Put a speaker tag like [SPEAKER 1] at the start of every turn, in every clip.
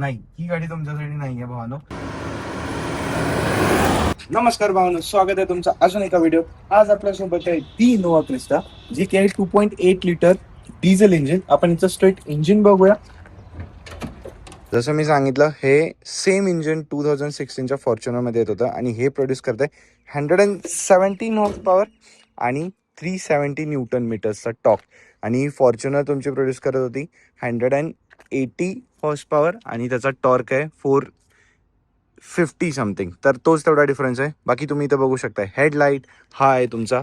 [SPEAKER 1] नाही, ही गाडी तुमच्यासाठी नाहीये भावानो. नमस्कार भावानो, स्वागत आहे तुमचं अजून एका व्हिडिओ. आज आपल्यासोबत आहे ती इनोवा क्रिस्टा, जी की आहे 2.8 लिटर डिझेल इंजिन. आपण इथं स्ट्रेट इंजिन बघूया. जसं मी सांगितलं, हे सेम इंजिन 2016च्या फॉर्च्युनरमध्ये येत होतं आणि हे प्रोड्यूस करत आहे 117 हॉर्स पॉवर आणि 370 न्यूटन मीटर्सचा टॉर्क. आणि फॉर्च्युनर तुमची प्रोड्यूस करत होती 180 हॉर्स पॉवर आणि त्याचा टॉर्क आहे 450 समथिंग. तर तोच तेवढा डिफरन्स आहे. बाकी तुम्ही इथं बघू शकता, हेडलाईट हा आहे तुमचा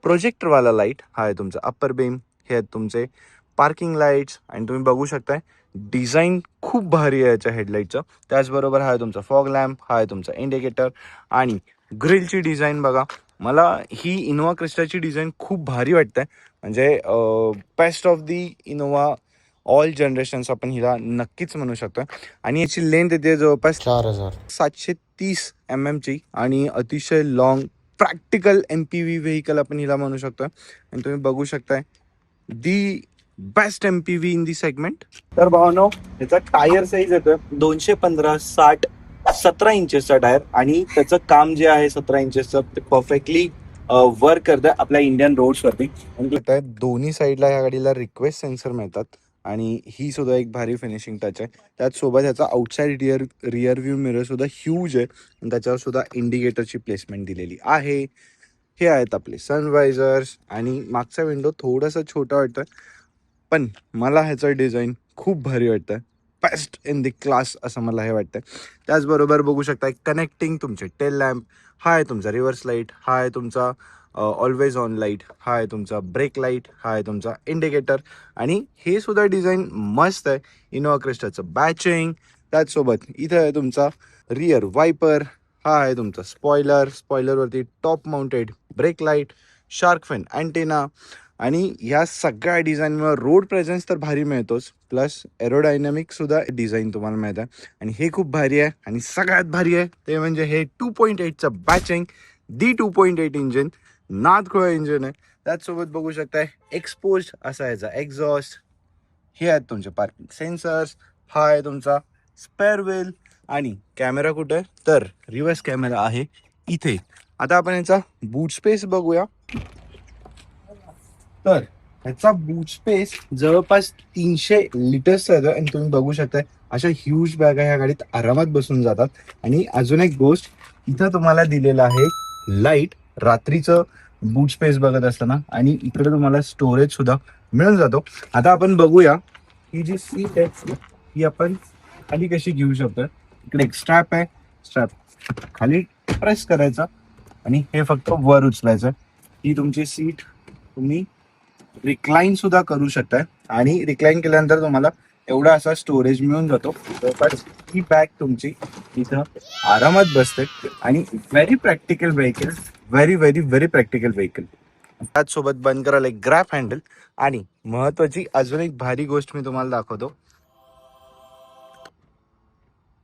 [SPEAKER 1] प्रोजेक्टरवाला लाईट, हा आहे तुमचा अप्पर बीम, हे आहेत तुमचे पार्किंग लाईट्स. आणि तुम्ही बघू शकताय डिझाईन खूप भारी आहे याच्या हेडलाईटचं. त्याचबरोबर हा आहे तुमचा फॉग लॅम्प, हा आहे तुमचा इंडिकेटर. आणि ग्रिलची डिझाईन बघा, मला ही इनोवा क्रिस्टाची डिझाईन खूप भारी वाटते. म्हणजे best of the Innova all generations आपण हिला नक्कीच म्हणू शकतो. आणि याची लेंथ येते जवळपास
[SPEAKER 2] 4,000.
[SPEAKER 1] 730 mm ची आणि अतिशय लॉंग प्रॅक्टिकल MPV व्हेकल आपण हिला म्हणू शकतो. आणि तुम्ही बघू शकताय the best MPV in the segment. तर भावनो, याचा टायर साईज येतोय 215/60 इंचेसचा टायर. आणि त्याचं काम जे आहे 17 इंचेसचं ते परफेक्टली वर्क करतं आपल्या इंडियन रोड्स वरती. दोन्ही साईडला या गाडीला रिक्वेस्ट सेन्सर मिळतात आणि ही सुद्धा एक भारी फिनिशिंग टच आहे. त्याचसोबत ह्याचा आउटसाइड रिअर व्ह्यू मिरर सुद्धा ह्यूज आहे आणि त्याच्यावर सुद्धा इंडिकेटरची प्लेसमेंट दिलेली आहे. हे आहेत आपले सनवायझर्स आणि मागचा विंडो थोडासा छोटा वाटतोय, पण मला ह्याचं डिझाईन खूप भारी वाटतं. बेस्ट इन दी क्लास असं मला हे वाटतं. त्याचबरोबर बघू शकता कनेक्टिंग तुमचे टेल लॅम्प, हा आहे तुमचा रिव्हर्स लाईट, हा आहे तुमचा ऑलवेज ऑन लाईट, हा आहे तुमचा ब्रेक लाईट, हा आहे तुमचा इंडिकेटर. आणि हे सुद्धा डिझाईन मस्त आहे इनोवा क्रिस्टाचं बॅचिंग. त्याचसोबत इथं आहे तुमचा रिअर वायपर, हा आहे तुमचा स्पॉयलरवरती top mounted brake light, shark fin antenna. आणि ह्या सगळ्या डिझाईनमुळे रोड प्रेझेन्स तर भारी मिळतोच, प्लस एरोडायनॅमिक सुद्धा डिझाईन तुम्हाला मिळतं. आणि हे खूप भारी आहे. आणि सगळ्यात भारी आहे ते म्हणजे हे 2.8चं बॅचिंग, दी 2.8 इंजिन नादखुळं इंजिन आहे. त्याचसोबत बघू शकताय एक्सपोज असा याचा एक्झॉस्ट, हे आहेत तुमचे पार्किंग सेन्सर्स, हा आहे तुमचा स्पेअर व्हील. आणि कॅमेरा कुठे आहे तर रिव्हर्स कॅमेरा आहे इथे. आता आपण याचा बूट स्पेस बघूया. तर ह्याचा बूट स्पेस जवळपास 300 लिटर्सचा येतो. आणि तुम्ही बघू शकताय अशा ह्यूज बॅगा ह्या गाडीत आरामात बसून जातात. आणि अजून एक गोष्ट इथं तुम्हाला दिलेलं आहे लाईट रात्रीचं बूट स्पेस बघत असताना. आणि इकडे तुम्हाला स्टोरेज सुद्धा मिळून जातो. आता आपण बघूया ही जी सीट आहे ही आपण खाली कशी घेऊ शकतो. इकडे एक स्ट्रॅप आहे, स्ट्रॅप खाली प्रेस करायचा आणि हे फक्त वर उचलायचं. ही तुमची सीट तुम्ही रिक्लाइन सुद्धा करू शकताय. आणि रिक्लाइन केल्यानंतर तुम्हाला एवढा असा स्टोरेज मिळून जातो. जवळपास ही बॅग तुमची इथं आरामात बसते. आणि very practical vehicle, very very very practical vehicle. त्याचसोबत बंद करायला एक ग्रॅप हँडल. आणि महत्वाची अजून एक भारी गोष्ट मी तुम्हाला दाखवतो.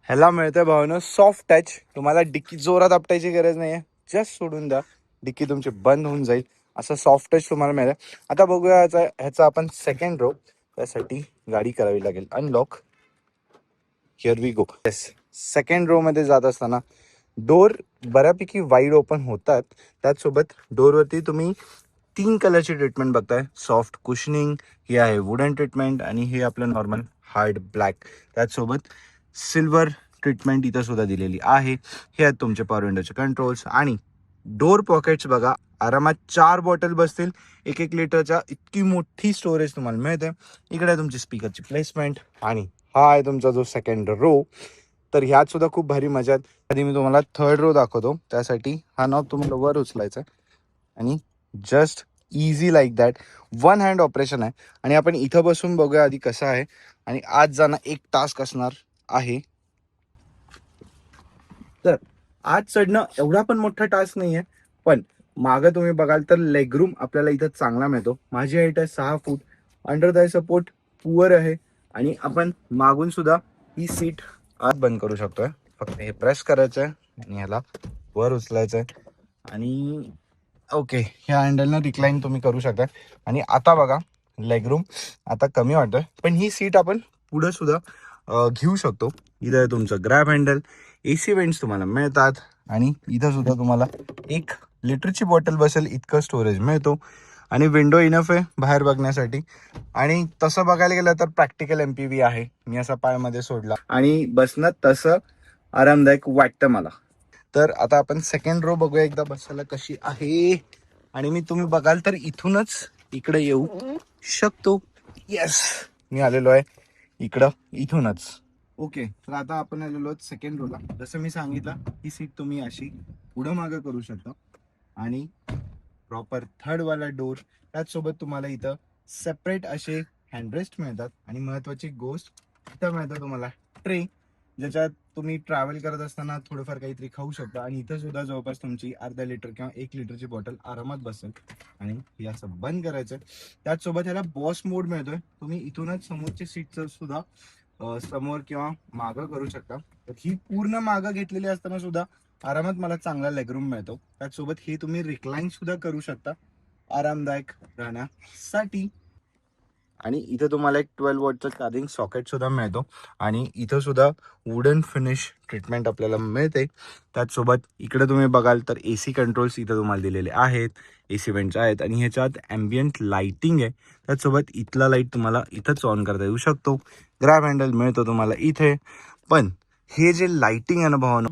[SPEAKER 1] ह्याला मिळतंय भावना सॉफ्ट टच. तुम्हाला डिक्की जोरात आपटायची गरज नाहीये, जस्ट सोडून द्या, डिक्की तुमची बंद होऊन जाईल. असं सॉफ्ट टच तुम्हाला मिळेल. आता बघूया ह्याचा आपण सेकंड रो. त्यासाठी गाडी करावी लागेल unlock. Here we go. Yes, second row मध्ये जात असताना डोर बऱ्यापैकी वाईड ओपन होतात. त्याचसोबत डोरवरती तुम्ही 3 कलरची ट्रीटमेंट बघताय. सॉफ्ट कुशनिंग, ही आहे वुडन ट्रीटमेंट आणि हे आपलं नॉर्मल हार्ड ब्लॅक. त्याचसोबत सिल्वर ट्रीटमेंट इथं सुद्धा दिलेली आहे. हे आहेत तुमचे पॉवर विंडोचे कंट्रोल्स. आणि डोर पॉकेट्स बघा, आरामात 4 बॉटल बसतील 1-1 लिटरच्या. इतकी मोठी स्टोरेज तुम्हाला मिळते. इकडे आहे तुमची स्पीकरची प्लेसमेंट. आणि हा आहे तुमचा जो सेकंड रो. तर ह्यात सुद्धा खूप भारी मजा आहे. आधी मी तुम्हाला थर्ड रो दाखवतो. त्यासाठी हा नॉब तुम्हाला वर उचलायचा आहे आणि just easy like that one hand operation आहे. आणि आपण इथं बसून बघूया आधी कसं आहे. आणि आज जाणं एक टास्क असणार आहे. तर आज चढणं एवढा पण मोठा टास्क नाहीये, पण मागं तुम्ही बघाल तर लेगरूम आपल्याला इथं चांगला मिळतो. माझी हाईट आहे 6 फूट. अंडर थाय सपोर्ट पुअर आहे. आणि आपण मागून सुद्धा ही सीट आत बंद करू शकतोय. फक्त हे प्रेस करायचं आहे आणि ह्याला वर उचलायचं आहे. आणि ओके, ह्या हँडलनं रिक्लाइन तुम्ही करू शकता. आणि आता बघा लेगरूम आता कमी वाटतोय, पण ही सीट आपण पुढे सुद्धा घेऊ शकतो. इथं आहे तुमचं ग्रॅब हँडल, AC वेंट्स तुम्हाला मिळतात आणि इथं सुद्धा तुम्हाला 1 लिटरची बॉटल बसेल इतकं स्टोरेज मिळतो आणि विंडो इनफ आहे बाहेर बघण्यासाठी. आणि तसं बघायला गेलं तर प्रॅक्टिकल MPV आहे. मी असा पायामध्ये सोडला आणि बसणं तसं आरामदायक वाटतं मला. तर आता आपण सेकंड रो बघूया एकदा बसायला कशी आहे. आणि मी तुम्ही बघाल तर इथूनच इकडे येऊ शकतो. येस, मी आलेलो आहे इकडं इथूनच. ओके, तर आता आपण आलेलो आहोत सेकंड रोला. जसं मी सांगितलं ही सीट तुम्ही अशी पुढं मागं करू शकता आणि प्रॉपर थर्ड वाला डोर. त्याचसोबत तुम्हाला इथं सेपरेट असे हँडरेस्ट मिळतात आणि महत्वाची गोष्ट इथं मिळतं तुम्हाला ट्रे, ज्याच्यात तुम्ही ट्रॅव्हल करत असताना थोडंफार काहीतरी खाऊ शकता. आणि इथं सुद्धा जवळपास तुमची अर्धा लिटर किंवा 1 लिटरची बॉटल आरामात बसेल. आणि हे असं बंद करायचं. त्याचसोबत ह्याला बॉस मोड मिळतोय. तुम्ही इथूनच समोरच्या सीटचं सुद्धा समोर किंवा मागं करू शकता. तर ही पूर्ण मागं घेतलेली असताना सुद्धा आरामात मला चांगला लेगरूम मिळतो. त्याचसोबत हे तुम्ही रिक्लाइन सुद्धा करू शकता आरामदायक राहण्यासाठी. आणि इथं तुम्हाला एक 12 वॉटचं चार्जिंग सॉकेट सुद्धा मिळतो आणि इथं सुद्धा वुडन फिनिश ट्रीटमेंट आपल्याला मिळते. त्याचसोबत इकडे तुम्ही बघाल तर AC कंट्रोल्स इथं तुम्हाला दिलेले आहेत, AC वेंट्स आहेत आणि ह्याच्यात ॲम्बियंट लाइटिंग आहे. त्याचसोबत इथला लाईट तुम्हाला इथंच ऑन करता येऊ शकतो. ग्रॅब हँडल मिळतो तुम्हाला इथे. पण हे जे लाइटिंग आहे ना भावानो,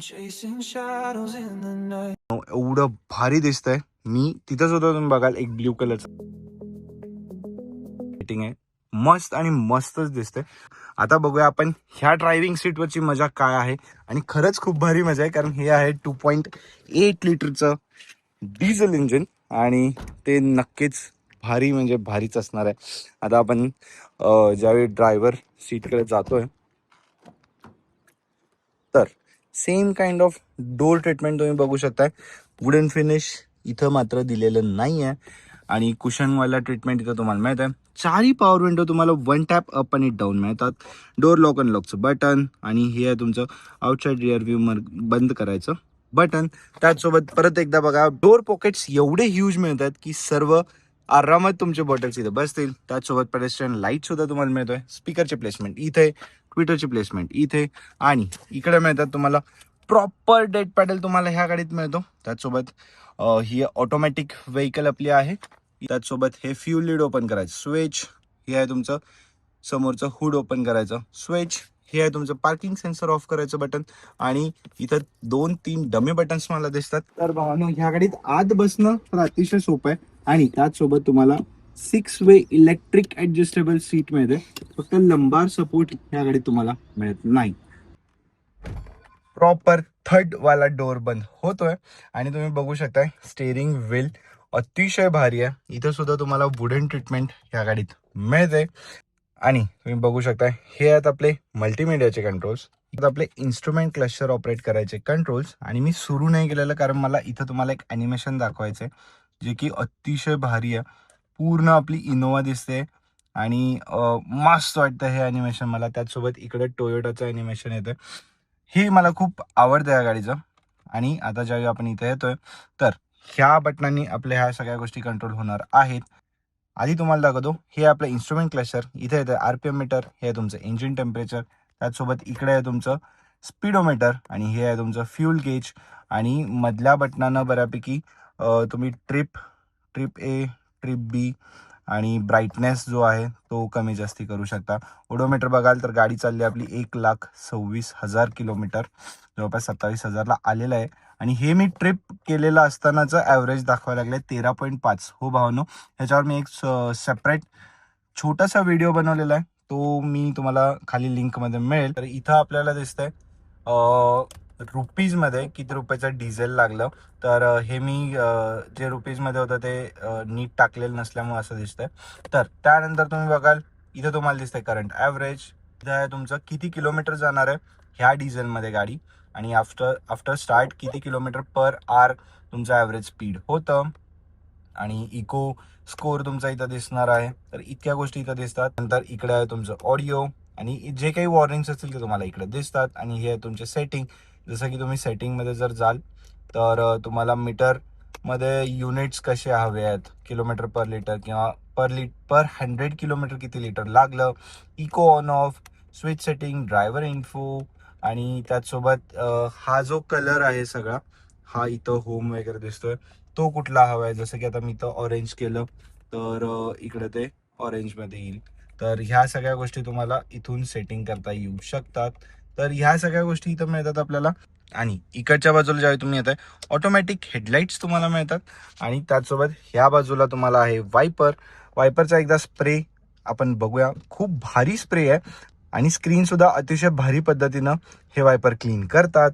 [SPEAKER 1] एवढं भारी दिसतंय. मी तिथं सुद्धा तुम्ही बघाल एक ब्ल्यू कलरचं लाइटिंग आहे. मस्त आणि मस्तच दिसते. आता बघूया आपण ह्या ड्रायव्हिंग सीटवरची मजा काय आहे. आणि खरंच खूप भारी मजा आहे, कारण हे आहे 2.8 लिटरचं डिझेल इंजिन आणि ते नक्कीच भारी म्हणजे भारीच असणार आहे. आता आपण ज्यावेळी ड्रायव्हर सीटकडे जातोय तर same kind of door treatment तुम्ही बघू शकताय. वुडन फिनिश इथं मात्र दिलेलं नाही आहे आणि कुशनवाला ट्रीटमेंट इथं तुम्हाला मिळत आहे. 4 पॉवर विंडो तुम्हाला 1 टॅप अप आणि डाऊन मिळतात. डोर लॉक अँड लॉकचं बटन आणि हे आहे तुमचं आउटसाइड रिअर व्ह्यू बंद करायचं बटन. त्याचसोबत परत एकदा बघा, डोर पॉकेट्स एवढे ह्यूज मिळतात की सर्व आरामात तुमचे बॉटल्स इथे बसतील. त्याचसोबत पेडेस्ट्रियन लाईट सुद्धा तुम्हाला मिळतोय. स्पीकरचे प्लेसमेंट इथे, ट्विटरची प्लेसमेंट इथे आणि इकडे मिळतात तुम्हाला प्रॉपर डेड पॅडल तुम्हाला ह्या गाडीत मिळतो. त्याचसोबत ही ऑटोमॅटिक व्हेकल आपली आहे. त्याचसोबत हे फ्यूल लीड ओपन करायचं स्विच, हे आहे तुमचं समोरचं हुड ओपन करायचं स्विच, हे आहे तुमचं पार्किंग सेन्सर ऑफ करायचं बटन आणि इथं 2-3 डमी बटन्स मला दिसतात. तर भावानो, ह्या गाडीत आत बसणं तर अतिशय सोपं आहे आणि त्याचसोबत तुम्हाला 6 वे इलेक्ट्रिक ऍडजस्टेबल सीट मिळते. फक्त लंबार सपोर्ट ह्या गाडीत तुम्हाला मिळत नाही. प्रॉपर थर्ड वाला डोर बंद होतोय आणि तुम्ही बघू शकताय स्टेअरिंग व्हील अतिशय भारी आहे. इथं सुद्धा तुम्हाला वुडन ट्रीटमेंट ह्या गाडीत मिळते. आणि तुम्ही बघू शकता हे आहेत आपले मल्टीमीडियाचे कंट्रोल्स, आपले इन्स्ट्रुमेंट क्लस्टर ऑपरेट करायचे कंट्रोल्स. आणि मी सुरू नाही केलेलं कारण मला इथं तुम्हाला एक ॲनिमेशन दाखवायचं आहे जे की अतिशय भारी आहे. पूर्ण आपली इनोवा दिसते आणि मस्त वाटतं हे ॲनिमेशन मला. त्याचसोबत इकडे टोयोटाचं ॲनिमेशन येतं. हे मला खूप आवडतं या गाडीचं. आणि आता ज्यावेळी आपण इथे येतोय तर ह्या बटनांनी आपल्या ह्या सगळ्या गोष्टी कंट्रोल होणार आहेत. आधी तुम्हाला दाखवतो हे आपलं इन्स्ट्रुमेंट क्लस्टर. इथे येतं RPM मीटर, हे आहे तुमचं इंजिन टेम्परेचर. त्याचसोबत इकडे आहे तुमचं स्पीडोमीटर आणि हे आहे तुमचं फ्यूल गेज. आणि मधल्या बटनानं बऱ्यापैकी तुम्ही ट्रिप A, ट्रिप B आणि ब्राईटनेस जो आहे तो कमी जास्ती करू शकता. ओडोमीटर बघाल तर गाडी चालली आपली 1,26,000 किलोमीटर, जवळपास 27,000ला आलेलं आहे. आणि हे मी ट्रिप केलेलं असतानाचं ॲव्हरेज दाखवायला लागलं 13.5. हो भावानो, ह्याच्यावर मी एक सेपरेट छोटासा व्हिडिओ बनवलेला आहे, तो मी तुम्हाला खाली लिंकमध्ये मिळेल. तर इथं आपल्याला दिसतंय रुपीजमध्ये किती रुपयाचं डिझेल लागलं. तर हे मी जे रुपीजमध्ये होतं ते नीट टाकलेलं नसल्यामुळे असं दिसतंय. तर त्यानंतर तुम्ही बघाल इथं तुम्हाला दिसतंय करंट ॲव्हरेज. इथं आहे तुमचं किती किलोमीटर जाणार आहे ह्या डिझेलमध्ये गाडी आणि आफ्टर स्टार्ट किती किलोमीटर पर आवर तुमचं ॲव्हरेज स्पीड होतं. आणि इको स्कोअर तुमचा इथं दिसणार आहे. तर इतक्या गोष्टी इथं दिसतात. नंतर इकडे आहे तुमचं ऑडिओ आणि जे काही वॉर्निंग्स असतील ते तुम्हाला इकडे दिसतात. आणि हे आहे तुमचे सेटिंग. जसं की तुम्ही सेटिंगमध्ये जर जाल तर तुम्हाला मीटरमध्ये युनिट्स कसे हवे आहेत, किलोमीटर पर लिटर किंवा पर 100 किलोमीटर किती लिटर लागलं, eco on off, switch setting, driver info आणि त्याचसोबत हा जो कलर आहे सगळा, हा इथं होम वगैरे दिसतोय, तो कुठला हवा आहे. जसं की आता मी इथं ऑरेंज केलं तर इकडे ते ऑरेंजमध्ये येईल. तर ह्या सगळ्या गोष्टी तुम्हाला इथून सेटिंग करता येऊ शकतात. तर ह्या सगळ्या गोष्टी इथं मिळतात आपल्याला. आणि इकडच्या बाजूला ज्यावेळी तुम्ही येताय, ऑटोमॅटिक हेडलाईट्स तुम्हाला मिळतात. आणि त्याचसोबत ह्या बाजूला तुम्हाला आहे वायपरचा एकदा स्प्रे आपण बघूया. खूप भारी स्प्रे आहे आणि स्क्रीन सुद्धा अतिशय भारी पद्धतीनं हे वायपर क्लीन करतात.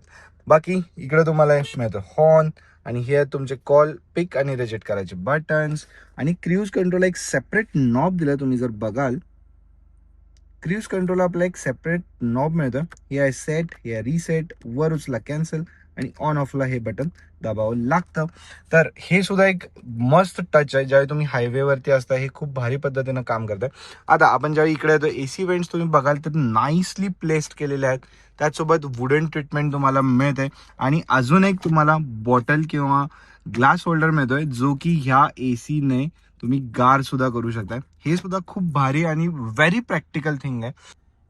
[SPEAKER 1] बाकी इकडे तुम्हाला मिळतं हॉर्न आणि हे तुमचे कॉल पिक आणि रिजेक्ट करायचे बटन्स. आणि क्रूज कंट्रोल एक सेपरेट नॉब दिला. तुम्ही जर बघाल, क्रूज कंट्रोल आपला एक सेपरेट नॉब मिळतं. हे आहे सेट, हे आहे रिसेट, वर उचला कॅन्सल आणि ऑन ऑफला हे बटन दाबावं लागतं. तर हे सुद्धा एक मस्त टच आहे. ज्यावेळी तुम्ही हायवेवरती असता, हे खूप भारी पद्धतीनं काम करतं. आता आपण ज्यावेळी इकडे येतो, एसी वेंट्स तुम्ही बघाल तर नाईसली प्लेस्ड केलेले आहेत. त्याचसोबत वुडन ट्रीटमेंट तुम्हाला मिळते आणि अजून एक तुम्हाला बॉटल किंवा ग्लास होल्डर मिळतोय, जो की ह्या एसीने तुम्ही गार सुद्धा करू शकता. हे सुद्धा खूप भारी आणि व्हेरी प्रॅक्टिकल थिंग आहे.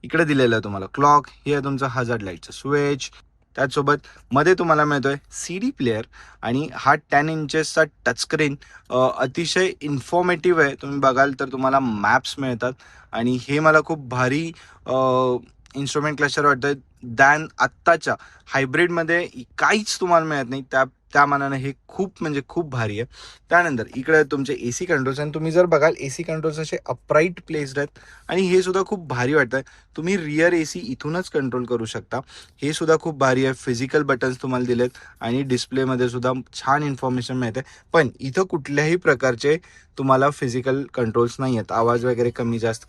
[SPEAKER 1] इकडे दिलेलं आहे तुम्हाला क्लॉक, हे आहे तुमचं हजार्ड लाईटचं स्विच. त्याचसोबत मध्ये तुम्हाला मिळतोय CD प्लेअर आणि हा 10 इंचेसचा टचस्क्रीन अतिशय इन्फॉर्मेटिव्ह आहे. तुम्ही बघाल तर तुम्हाला मॅप्स मिळतात आणि हे मला खूप भारी इन्स्ट्रुमेंट क्लस्टर वाटतंय. दॅन आत्ताच्या हायब्रिडमध्ये काहीच तुम्हाला मिळत नाही. त्या मानाने हे खूप म्हणजे खूप भारी आहे. त्यानंतर इकडे तुमचे AC कंट्रोल्स आणि तुम्ही जर बघाल AC कंट्रोल्स असे अपराईट प्लेस्ड आहेत आणि हे सुद्धा खूप भारी वाटतंय. तुम्ही रिअर AC इथूनच कंट्रोल करू शकता. हे सुद्धा खूप भारी आहे. फिजिकल बटन्स तुम्हाला दिलेत आणि डिस्प्लेमध्ये सुद्धा छान इन्फॉर्मेशन मिळते. पण इथं कुठल्याही प्रकारचे तुम्हाला फिजिकल कंट्रोल्स नाही आहेत. आवाज वगैरे कमी जास्त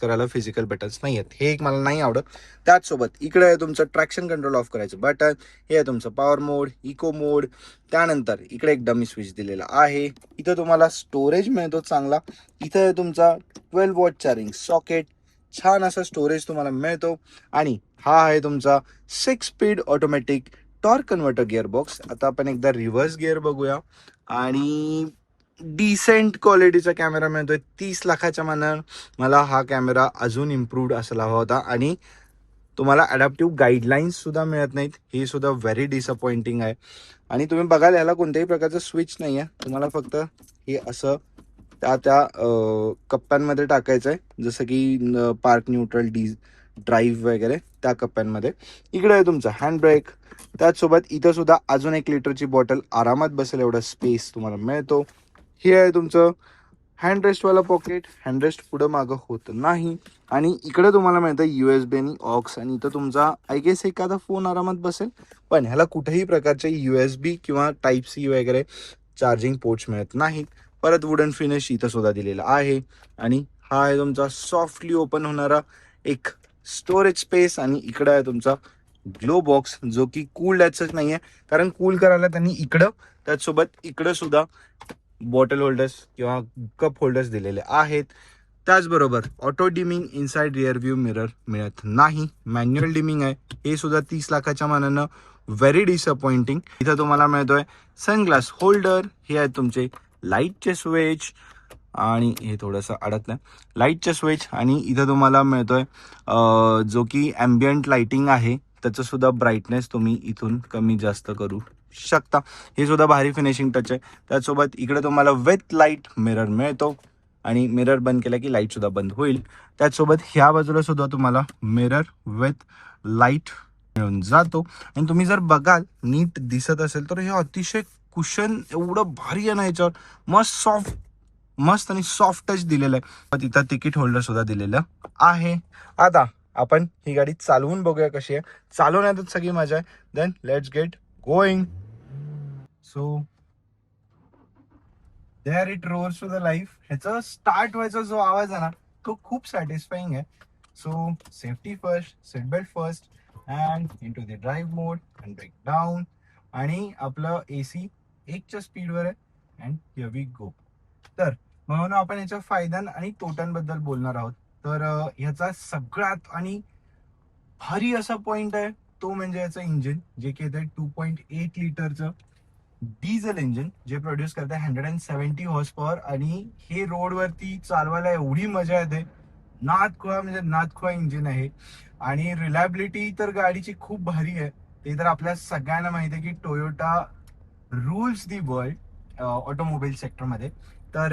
[SPEAKER 1] करायला फिजिकल बटन्स नाही आहेत. हे एक मला नाही आवडत. त्याचसोबत इकडे आहे तुमचं ट्रॅक्शन कंट्रोल ऑफ करायचं बटन, हे आहे तुमचं पॉवर मोड, इको मोड. त्यानंतर इकडे एक डमी स्विच दिलेला आहे. इथं तुम्हाला स्टोरेज मिळतो चांगला. इथं आहे तुमचा 12 वॉट चार्जिंग सॉकेट, छान असा स्टोरेज तुम्हाला मिळतो. आणि हा आहे तुमचा 6 speed automatic torque converter gearbox. आता आपण एकदा रिव्हर्स गिअर बघूया. आणि डिसेंट क्वालिटीचा कॅमेरा मिळतोय. 30 लाखाच्या मानानं मला हा कॅमेरा अजून इम्प्रूव्ड असायला हवा होता. आणि तुम्हाला अडॅप्टिव्ह गाईडलाईन्स सुद्धा मिळत नाहीत. हे सुद्धा व्हेरी डिसअपॉइंटिंग आहे. आणि तुम्ही बघाल, याला कोणत्याही प्रकारचं स्विच नाही आहे. तुम्हाला फक्त हे असं त्या कप्प्यांमध्ये टाकायचं आहे, जसं की पार्क न्यूट्रल ड्राईव्ह वगैरे त्या कप्प्यांमध्ये. इकडे आहे तुमचा हँड ब्रेक. त्याचसोबत इथं सुद्धा अजून 1 लिटरची बॉटल आरामात बसेल एवढा स्पेस तुम्हाला मिळतो. हे आहे तुमचं हँडरेस्टवाला पॉकेट. हँडरेस्ट पुढं मागं होत नाही. आणि इकडे तुम्हाला मिळतं USB आणि ऑक्स. आणि इथं तुमचा आय गेस एखादा फोन आरामात बसेल. पण ह्याला कुठेही प्रकारचे USB किंवा Type-C वगैरे चार्जिंग पोर्ट्स मिळत नाहीत. परत वुडन फिनिश इथं सुद्धा दिलेला आहे. आणि हा आहे तुमचा सॉफ्टली ओपन होणारा एक स्टोरेज स्पेस. आणि इकडं आहे तुमचा ग्लो बॉक्स, जो की कूल याचंच नाही आहे, कारण कूल करायला त्यांनी इकडं त्याचसोबत इकडं सुद्धा बॉटल होल्डर्स किंवा कप होल्डर्स दिलेले आहेत. त्याचबरोबर auto dimming inside rear view mirror मिळत नाही. मॅन्युअल डिमिंग आहे. हे सुद्धा 30 लाखाच्या मानानं व्हेरी डिसअपॉइंटिंग. इथं तुम्हाला मिळतोय सनग्लास होल्डर. हे आहेत तुमचे लाईटचे स्विच आणि हे थोडंसं अडकलं, लाईटचे स्विच. आणि इथं तुम्हाला मिळतोय जो की ॲम्बियंट लाइटिंग आहे, त्याचं सुद्धा ब्राईटनेस तुम्ही इथून कमी जास्त करू शकता. हे सुद्धा भारी फिनिशिंग टच आहे. त्याचसोबत इकडे तुम्हाला विथ लाईट मिरर मिळतो आणि मिरर बंद केला की लाईट सुद्धा बंद होईल. त्याचसोबत ह्या बाजूला सुद्धा तुम्हाला मिरर विथ लाईट मिळून जातो. आणि तुम्ही जर बघाल नीट दिसत असेल तर हे अतिशय कुशन एवढं भारी आहे ना याच्यावर. मस्त आणि सॉफ्ट टच दिलेलं आहे. तिथं तिकीट होल्डर सुद्धा दिलेलं आहे. आता आपण ही गाडी चालवून बघूया कशी आहे. चालवण्यातच सगळी मजा आहे. Then let's get going. So there it roars to the life. ह्याचा स्टार्ट व्हायचा जो आवाज आहे ना, तो खूप सॅटिस्फाईंग आहे. So safety first, seat belt first and into the drive mode and brake down. आणि आपलं AC 1च्या स्पीडवर आहे अँड हिअर वी गो. तर म्हणून आपण याच्या फायद्यां आणि तोट्यांबद्दल बोलणार आहोत. तर ह्याचा सगळ्यात आणि भारी असा पॉइंट आहे तो म्हणजे याचं इंजिन, जे की येतं 2.8 लिटरचं डिझेल इंजिन, जे प्रोड्यूस करते 170 हॉर्स पॉवर. आणि हे रोडवरती चालवायला एवढी मजा येते नादखुळा म्हणजे नादखुळा इंजिन आहे. आणि रिलायबिलिटी तर गाडीची खूप भारी आहे. ते तर आपल्या सगळ्यांना माहिती आहे की Toyota rules the world automobile सेक्टरमध्ये. तर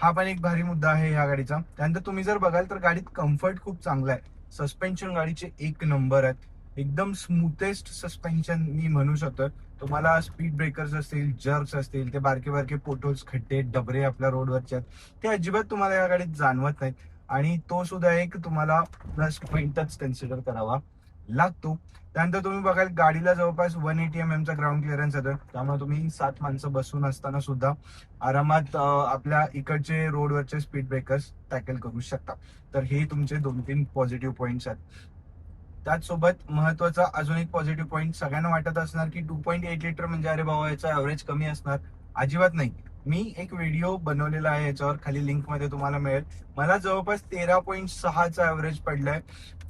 [SPEAKER 1] हा पण एक भारी मुद्दा आहे ह्या गाडीचा. त्यानंतर तुम्ही जर बघाल तर गाडीत कम्फर्ट खूप चांगला आहे. सस्पेन्शन गाडीचे एक नंबर आहेत. एकदम स्मूथेस्ट सस्पेन्शन मी म्हणू शकतो. तुम्हाला स्पीड ब्रेकर्स असतील, जर्क्स असतील, ते बारके बारके पोटोल्स, खड्डे, डबरे आपल्या रोडवरचे आहेत, ते अजिबात तुम्हाला या गाडीत जाणवत नाहीत. आणि तो सुद्धा एक तुम्हाला प्लस पॉइंटच कन्सिडर करावा लागतो. त्यानंतर तुम्ही बघाल गाडीला जवळपास 180 चा ग्राउंड क्लिअरन्स येतो. त्यामुळे तुम्ही 7 माणसं बसून असताना सुद्धा आरामात आपल्या इकडचे रोडवरचे स्पीड ब्रेकर्स टॅकल करू शकता. तर हे तुमचे 2-3 पॉझिटिव्ह पॉइंट्स आहेत. त्याचसोबत महत्वाचा अजून एक पॉझिटिव्ह पॉईंट, सगळ्यांना वाटत असणार की 2.8 लिटर म्हणजे अरे बाबा याचा ऍव्हरेज कमी असणार. अजिबात नाही. मी एक व्हिडिओ बनवलेला आहे याच्यावर, खाली लिंक मध्ये तुम्हाला मिळेल. मला जवळपास 13.6चा ऍव्हरेज पडलाय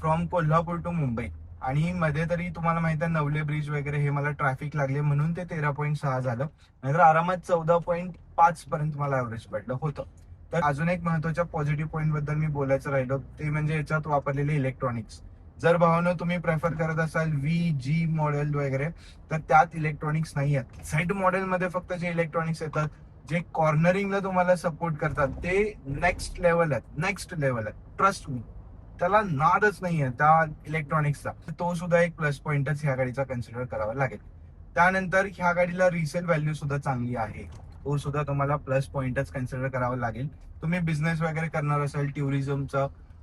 [SPEAKER 1] फ्रॉम कोल्हापूर टू मुंबई. आणि मध्ये तरी तुम्हाला माहिती आहे नवले ब्रिज वगैरे हे मला ट्रॅफिक लागले म्हणून ते 13.6 झालं. नाहीतर आरामात 14.5 पर्यंत मला ऍव्हरेज पडलं होतं. तर अजून एक महत्वाच्या पॉझिटिव्ह पॉईंट बद्दल मी बोलायचं राहिलो ते म्हणजे याच्यात वापरलेले इलेक्ट्रॉनिक्स. जर भावानं तुम्ही प्रेफर करत असाल VG मॉडेल वगैरे, तर त्यात इलेक्ट्रॉनिक्स नाही आहेत. झेड मॉडेलमध्ये फक्त जे इलेक्ट्रॉनिक्स येतात, जे कॉर्नरिंगला तुम्हाला सपोर्ट करतात, ते नेक्स्ट लेवल आहेत. नेक्स्ट लेवल आहेत, ट्रस्ट मी. त्याला नादच नाहीये त्या इलेक्ट्रॉनिक्सचा. तो सुद्धा एक प्लस पॉइंटच ह्या गाडीचा कन्सिडर करावा लागेल. त्यानंतर ह्या गाडीला रिसेल व्हॅल्यू सुद्धा चांगली आहे. तो सुद्धा तुम्हाला प्लस पॉइंटच कन्सिडर करावा लागेल. तुम्ही बिझनेस वगैरे करणार असाल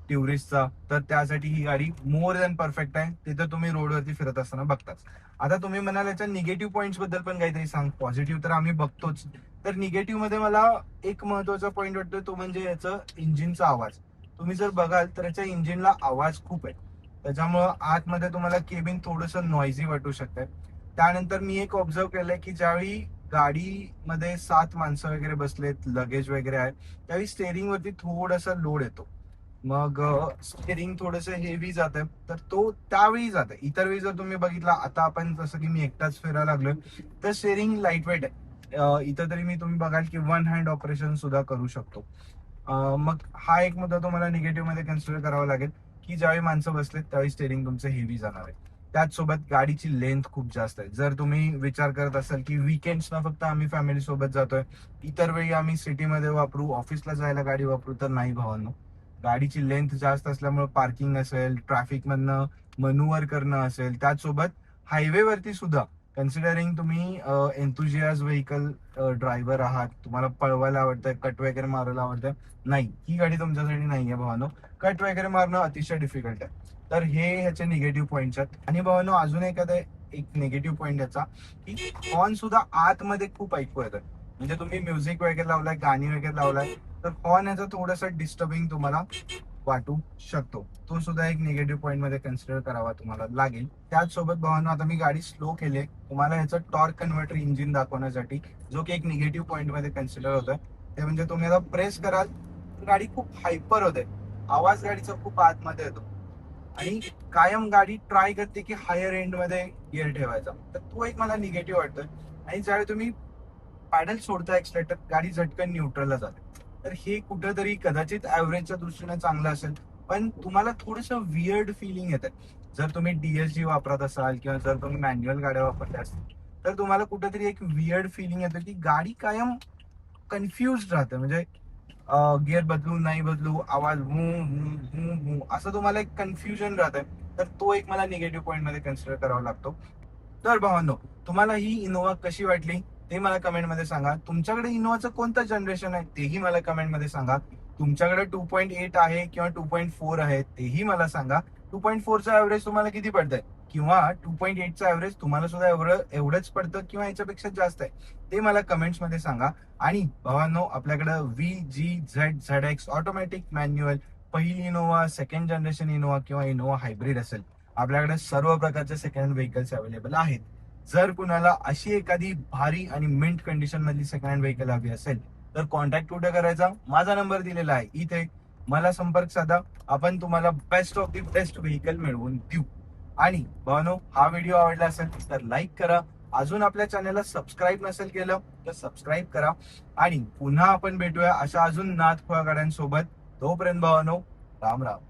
[SPEAKER 1] टुरिस्टचा, तर त्यासाठी ही गाडी मोर दॅन परफेक्ट आहे. तिथं तुम्ही रोडवरती फिरत असताना बघताच. आता तुम्ही म्हणाल याच्या निगेटिव्ह पॉइंट्स बद्दल पण काहीतरी सांग. पॉझिटिव्ह तर आम्ही बघतोच, तर निगेटिव्ह मध्ये मला एक महत्वाचा पॉईंट वाटतो तो म्हणजे याचं इंजिनचा आवाज. तुम्ही जर बघाल तर याच्या इंजिनला आवाज खूप आहे. त्याच्यामुळं आतमध्ये तुम्हाला केबिन थोडंसं नॉइझी वाटू शकतंय. त्यानंतर मी एक ऑब्झर्व केलंय की ज्यावेळी गाडीमध्ये 7 माणसं वगैरे बसलेत, लगेज वगैरे आहे, त्यावेळी स्टेअरिंग वरती थोडासा लोड येतो. मग स्टेअरिंग थोडंसं हेवी जात आहे, तर तो त्यावेळी जात आहे. इतर वेळी जर तुम्ही बघितला, आता आपण जसं की मी एकटाच फिरायला लागलोय, तर स्टेअरिंग लाईट वेट आहे. इथं तरी मी तुम्ही बघाल की वन हँड ऑपरेशन सुद्धा करू शकतो. मग हा एक मुद्दा तुम्हाला निगेटिव्ह मध्ये कन्सिडर करावा लागेल की ज्यावेळी माणसं बसलेत त्यावेळी स्टेअरिंग तुमचं हेवी जाणार आहे. त्याचसोबत गाडीची लेंथ खूप जास्त आहे. जर तुम्ही विचार करत असाल की विकेंड्सना फक्त आम्ही फॅमिली सोबत जातोय, इतर वेळी आम्ही सिटीमध्ये वापरू, ऑफिसला जायला गाडी वापरू, तर नाही भावांनो. गाडीची लेंथ जास्त असल्यामुळे पार्किंग असेल, ट्रॅफिक मधनं मनुवर करणं असेल, त्याचसोबत हायवेवरती सुद्धा कन्सिडरिंग तुम्ही एन्थुजियाज व्हेकल ड्रायव्हर आहात, तुम्हाला पळवायला आवडतंय, कट वगैरे मारायला आवडतंय, नाही, ही गाडी तुमच्यासाठी नाहीये भावानो. कट वगैरे मारणं अतिशय डिफिकल्ट आहे. तर हे ह्याचे निगेटिव्ह पॉइंट्स आहेत. आणि भावानो अजून एक निगेटिव्ह पॉइंट याचा की हॉर्न सुद्धा आतमध्ये खूप ऐकू येतात. म्हणजे तुम्ही म्युझिक वगैरे लावलाय, गाणी वगैरे लावलाय, तर हॉर्न याचा थोडासा डिस्टर्बिंग तुम्हाला वाटू शकतो. तो सुद्धा एक निगेटिव्ह पॉईंट मध्ये कन्सिडर करावा तुम्हाला लागेल. त्याचसोबत भावांनो आता मी गाडी स्लो केली, तुम्हाला ह्याचं टॉर्क कन्व्हर्टर इंजिन दाखवण्यासाठी, जो की एक निगेटिव्ह पॉईंट मध्ये कन्सिडर होतोय. ते म्हणजे तुम्ही आता प्रेस कराल तर गाडी खूप हायपर होते, आवाज गाडीचा खूप आतमध्ये येतो. आणि कायम गाडी ट्राय करते की हायर एंड मध्ये गिअर ठेवायचा, तर तो एक मला निगेटिव्ह वाटतोय. आणि ज्यावेळी तुम्ही पॅडल सोडता एक्सलेटर, गाडी झटकन न्यूट्रलला जाते. तर हे कुठंतरी कदाचित ऍव्हरेजच्या दृष्टीने चांगलं असेल, पण तुम्हाला थोडंसं वियर्ड फिलिंग येते. जर तुम्ही DSG वापरत असाल किंवा जर तुम्ही मॅन्युअल गाड्या वापरल्या असतील, तर तुम्हाला कुठेतरी एक वियर्ड फिलिंग येतं की गाडी कायम कन्फ्युज राहते. म्हणजे गिअर बदलू नाही बदलू, आवाज असं तुम्हाला एक कन्फ्युजन राहतंय. तर तो एक मला निगेटिव्ह पॉईंट मध्ये कन्सिडर करावा लागतो. तर भावांनो, तुम्हाला ही इनोव्हा कशी वाटली ते मला कमेंटमध्ये सांगा. तुमच्याकडे इनोव्हाचं कोणतं जनरेशन आहे तेही मला कमेंटमध्ये सांगा. तुमच्याकडे 2.8 आहे किंवा 2.4 आहे तेही मला सांगा. 2.4चा ऍव्हरेज तुम्हाला किती पडतंय, किंवा 2.8चा ऍव्हरेज तुम्हाला सुद्धा एवढंच पडतं किंवा याच्यापेक्षा जास्त आहे, ते मला कमेंट्स मध्ये सांगा. आणि भावांनो, आपल्याकडे VGZX ऑटोमॅटिक मॅन्युअल, पहिली इनोव्हा, सेकंड जनरेशन इनोव्हा किंवा इनोव्हा हायब्रिड असेल, आपल्याकडे सर्व प्रकारचे सेकंड हँड व्हेकल्स अवेलेबल आहेत. जर कुणाला अशी एखादी भारी आणि मिंट कंडिशन मधली सेकंड हँड व्हेकल हवी असेल, तर कॉन्टॅक्ट कुठे करायचा, माझा नंबर दिलेला आहे इथे, मला संपर्क साधा. आपण तुम्हाला best of the best vehicle मिळवून देऊ. आणि भावांनो, हा व्हिडिओ आवडला असेल तर लाईक करा. अजून आपल्या चॅनलला सबस्क्राईब नसेल केलं तर सबस्क्राईब करा. आणि पुन्हा आपण भेटूया अशा अजून नादखुळा गाड्यांसोबत. तोपर्यंत भावांनो, राम राम.